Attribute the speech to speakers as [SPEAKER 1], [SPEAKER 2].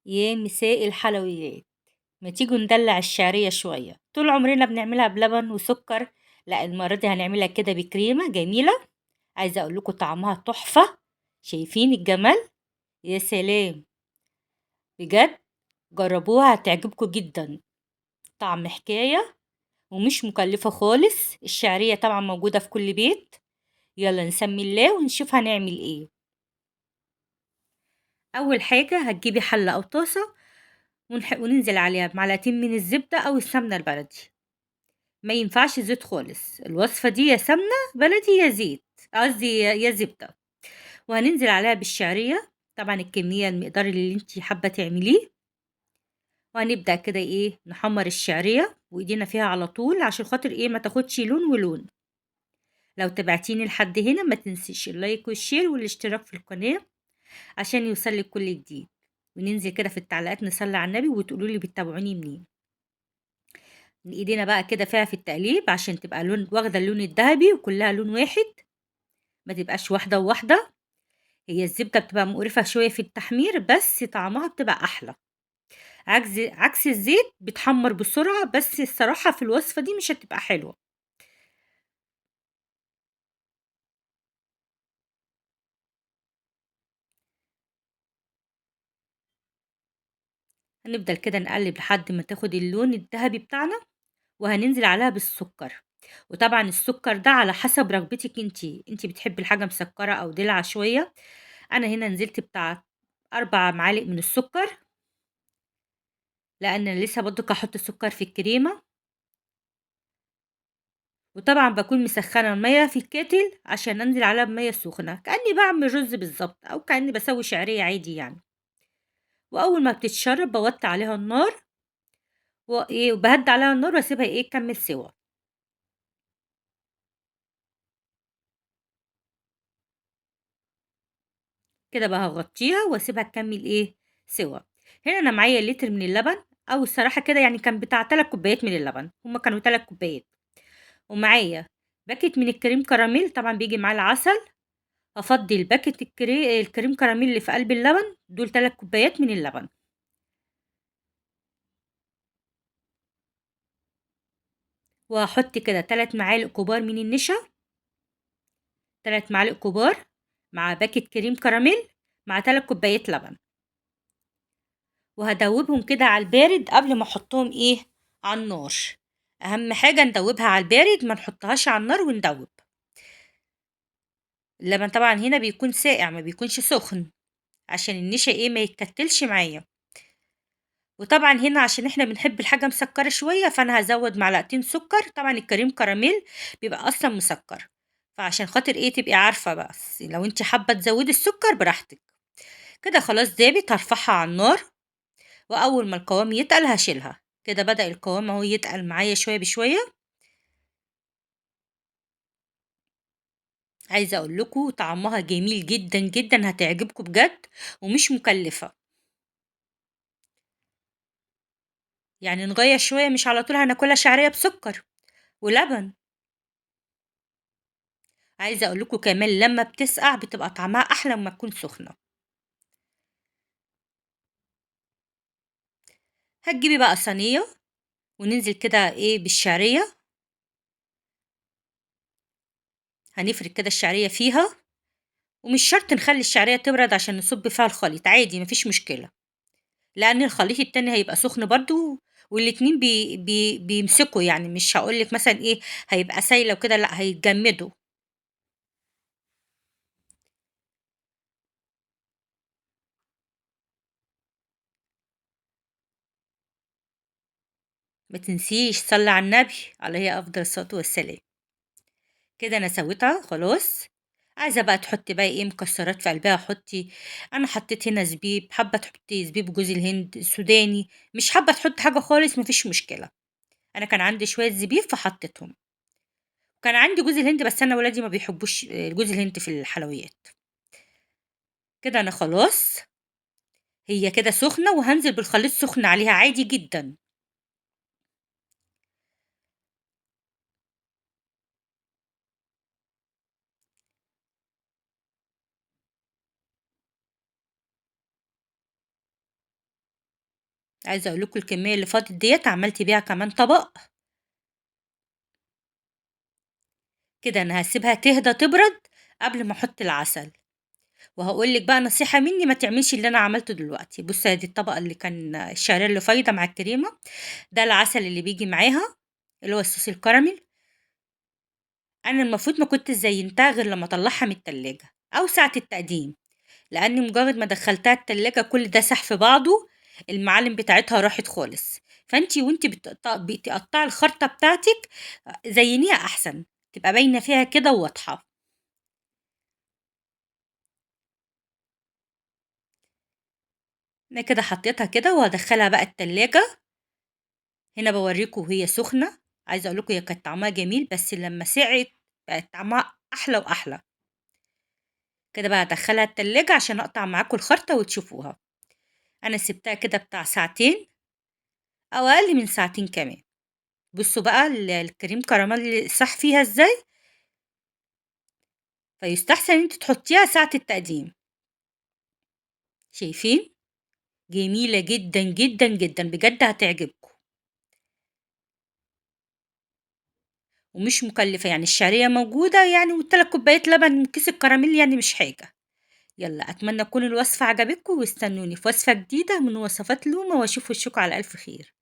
[SPEAKER 1] يا مساء الحلويات، ما تيجوا ندلع الشعرية شوية. طول عمرنا بنعملها بلبن وسكر. لا، المرة دي هنعملها كده بكريمة جميلة. عايزة اقول لكم طعمها تحفة. شايفين الجمال؟ يا سلام، بجد جربوها هتعجبكم جدا. طعم حكاية، ومش مكلفة خالص. الشعرية طبعا موجودة في كل بيت. يلا نسمي الله ونشوف هنعمل ايه. اول حاجة هتجيبي حلة او طاسة، وننزل عليها بمعلقتين من الزبدة او السمنة البلدي. ما ينفعش زيت خالص، الوصفة دي يا سمنة بلدي يا زيت، قصدي يا زبدة. وهننزل عليها بالشعرية، طبعا الكمية المقدار اللي انتي حابة تعمليه. وهنبدأ كده ايه نحمر الشعرية وايدينا فيها على طول عشان خاطر ايه ما تاخدش لون ولون. لو تبعتيني لحد هنا ما تنسيش اللايك والشير والاشتراك في القناة عشان يوصلك كل جديد. وننزل كده في التعليقات نصلي على النبي وتقولوا لي بتتابعوني منين. ايدينا بقى كده فيها في التقليب عشان تبقى لون واخدة اللون الذهبي وكلها لون واحد، ما تبقاش واحدة وواحدة. هي الزبدة بتبقى مقرفة شوية في التحمير بس طعمها بتبقى أحلى. عكس الزيت بتحمر بسرعة، بس الصراحة في الوصفة دي مش هتبقى حلوة. هنفضل كده نقلب لحد ما تاخد اللون الذهبي بتاعنا، وهننزل عليها بالسكر. وطبعا السكر ده على حسب رغبتك انتي بتحبي الحاجة مسكرة أو دلع شوية. أنا هنا نزلت بتاع 4 معالق من السكر، لأن أنا لسه برضه هحط السكر في الكريمة. وطبعًا باكون مسخّنة المَيّة في الكاتل عشان أنزل عليها بمَيّة سخنة، كأني باعمل رز بالضبط أو كأني باسوي شعرية عادي يعني. وأول ما بتتشرب باوطّي عليها النار، وإيه وباهدّي عليها النار واسيبها إيه تكمّل سِوَى. كده بقى هاغطّيها واسيبها تكمّل إيه سِوَى. هنا أنا معايا لتر من اللبن، أو الصراحة كده يعني كان بتاع 3 كوبايات من اللبن، هُم كانوا 3 كوبايات. ومعايا باكيت من الكريم كراميل، طبعًا بييجي معاه العسل. هافضّي الباكيت الكريم كراميل اللي في قلب اللبن، دول 3 كوبايات من اللبن. وهاحط كده 3 معالق كبار من النشا، 3 معالق كبار، مع باكيت كريم كراميل، مع 3 كوبايات لبن. وهادوبهم كده على البارد قبل ما احطهم ايه على النار. اهم حاجة ندوبها على البارد، ما نحطهاش على النار وندوب. اللبن طبعا هنا بيكون ساقع ما بيكونش سخن، عشان النشا ايه ما يتكتلش معايا. وطبعا هنا عشان احنا بنحب الحاجة مسكرة شوية، فانا هزود معلقتين سكر. طبعا الكريم كراميل بيبقى اصلا مسكر، فعشان خاطر ايه تبقي عارفة بقى، لو انت حابة تزودي السكر براحتك. كده خلاص دابت، هرفعها على النار. واول ما القوام يتقل هشيلها. كده بدأ القوام اهو يتقل معايا شوية بشوية. عايزة اقول لكم طعمها جميل جدا جدا، هتعجبكم بجد، ومش مكلفة. يعني نغير شوية، مش على طول هناكلها شعرية بسكر ولبن. عايزة أقول لكم كمان لمّا بتسقع بتبقى طعمها أحلى أمّا تكون سخنة. هتجيبي بقى صينية، وننزل كده إيه بالشعرية. هنفرد كده الشعرية فيها، ومش شرط نخلّي الشعرية تبرد عشان نصُب فيها الخليط، عادي ما فيش مشكلة، لأن الخليط التاني هيبقى سخن برضه، والاتنين بيمسكوا. يعني مش هاقول لِك مثلًا إيه هيبقى سايلة وكده، لأ هيتجمدوا. ما تنسيش صلّي على النبي عليه أفضل الصلاة والسلام. كده أنا سويتها خلاص. عايزة بقى تحطي بقى إيه مكسرات في قلبها حطي. أنا حطيت هنا زبيب، حابة تحطي زبيب جوز الهند السوداني، مش حابة تحطي حاجة خالص مفيش مشكلة. أنا كان عندي شوية زبيب فحطيتهم. وكان عندي جوز الهند بس أنا ولادي ما بيحبوش جوز الهند في الحلويات. كده أنا خلاص، هي كده سخنة وهنزل بالخليط سخن عليها عادي جدا. عايزة اقول لكم الكمية اللي فاضت ديت عملت بيها كمان طبق. كده انا هسيبها تهدى تبرد قبل ما احط العسل. وهقول لك بقى نصيحة مني، ما تعمليش اللي انا عملته دلوقتي. بصي ادي الطبقة اللي كان الشعرية اللي فايضة مع الكريمة، ده العسل اللي بيجي معاها اللي هو الصوص الكراميل. انا المفروض ما كنت زينتها غير لما اطلعها من التلاجة او ساعة التقديم، لأني مجرد ما دخلتها التلاجة كل ده ساح في بعضه، المعالم بتاعتها راحت خالص. فانتي وانتي بتقطعي الخرطة بتاعتك زينيها أحسن، تبقى باينة فيها كده وواضحة. أنا كده حطيتها كده وهدخلها بقى التلاجة. هنا بوريكم وهي سخنة. عايزة أقولكم هي كانت طعمها جميل، بس لما سقعت بقت طعمها أحلى وأحلى. كده بقى هدخلها التلاجة عشان أقطع معاكم الخرطة وتشوفوها. أنا سبتها كده بتاع ساعتين أو أقل من ساعتين كمان. بصوا بقى الكريم كراميل صح فيها ازاي. فيستحسن ان انت تحطيها ساعة التقديم. شايفين؟ جميلة جدا جدا جدا بجد، هتعجبكم ومش مكلفة. يعني الشعرية موجودة يعني، والتلات كوبايات لبن وكيس الكراميل يعني مش حاجة. يلا أتمنى تكون الوصفة عجبتكم، واستنوني في وصفة جديدة من وصفات لومة، واشوف وشكم على ألف خير.